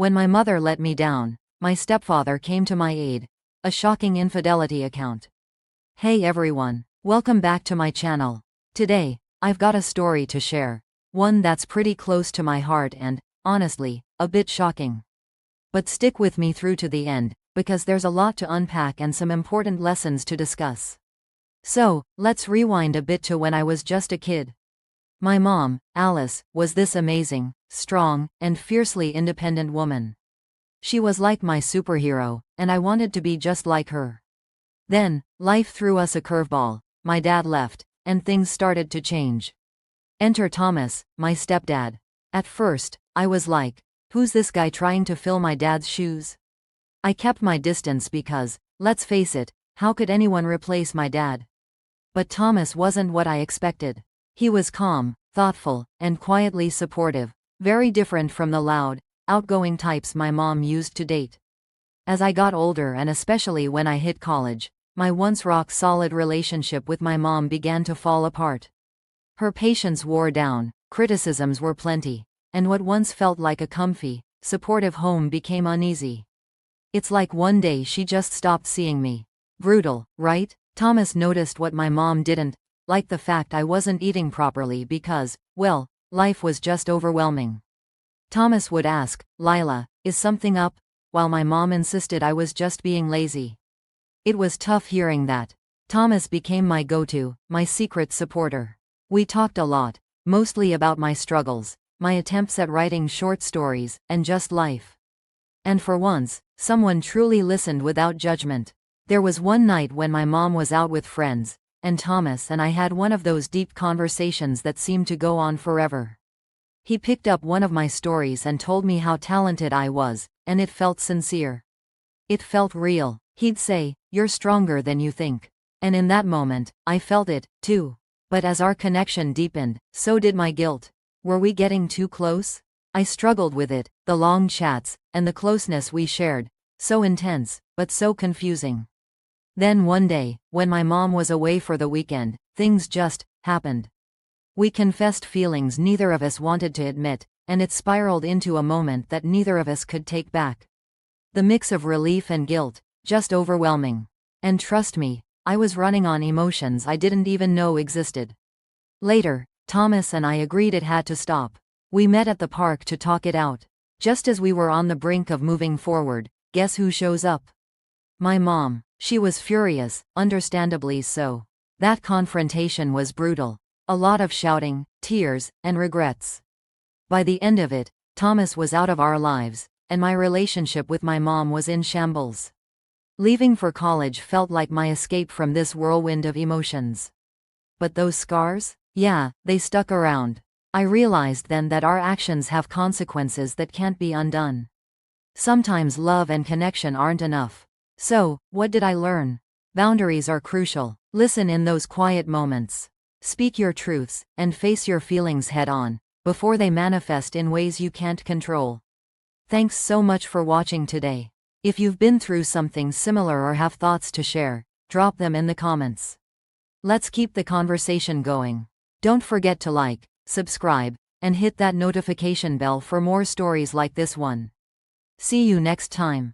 When my mother let me down, my stepfather came to my aid. A shocking infidelity account. Hey everyone, welcome back to my channel. Today, I've got a story to share. One that's pretty close to my heart and, honestly, a bit shocking. But stick with me through to the end, because there's a lot to unpack and some important lessons to discuss. So, let's rewind a bit to when I was just a kid. My mom, Alice, was this amazing, strong, and fiercely independent woman. She was like my superhero, and I wanted to be just like her. Then, life threw us a curveball. My dad left, and things started to change. Enter Thomas, my stepdad. At first, I was like, who's this guy trying to fill my dad's shoes? I kept my distance because, let's face it, how could anyone replace my dad? But Thomas wasn't what I expected. He was calm, thoughtful, and quietly supportive, very different from the loud, outgoing types my mom used to date. As I got older and especially when I hit college, my once rock-solid relationship with my mom began to fall apart. Her patience wore down, criticisms were plenty, and what once felt like a comfy, supportive home became uneasy. It's like one day she just stopped seeing me. Brutal, right? Thomas noticed what my mom didn't, like the fact I wasn't eating properly because, well, life was just overwhelming. Thomas would ask, "Lila, is something up?" while my mom insisted I was just being lazy. It was tough hearing that. Thomas became my go-to, my secret supporter. We talked a lot, mostly about my struggles, my attempts at writing short stories, and just life. And for once, someone truly listened without judgment. There was one night when my mom was out with friends, and Thomas and I had one of those deep conversations that seemed to go on forever. He picked up one of my stories and told me how talented I was, and it felt sincere. It felt real. He'd say, "You're stronger than you think." And in that moment, I felt it, too. But as our connection deepened, so did my guilt. Were we getting too close? I struggled with it, the long chats, and the closeness we shared, so intense, but so confusing. Then one day, when my mom was away for the weekend, things just happened. We confessed feelings neither of us wanted to admit, and it spiraled into a moment that neither of us could take back. The mix of relief and guilt, just overwhelming. And trust me, I was running on emotions I didn't even know existed. Later, Thomas and I agreed it had to stop. We met at the park to talk it out. Just as we were on the brink of moving forward, guess who shows up? My mom. She was furious, understandably so. That confrontation was brutal. A lot of shouting, tears, and regrets. By the end of it, Thomas was out of our lives, and my relationship with my mom was in shambles. Leaving for college felt like my escape from this whirlwind of emotions. But those scars? Yeah, they stuck around. I realized then that our actions have consequences that can't be undone. Sometimes love and connection aren't enough. So, what did I learn? Boundaries are crucial. Listen in those quiet moments. Speak your truths, and face your feelings head-on, before they manifest in ways you can't control. Thanks so much for watching today. If you've been through something similar or have thoughts to share, drop them in the comments. Let's keep the conversation going. Don't forget to like, subscribe, and hit that notification bell for more stories like this one. See you next time.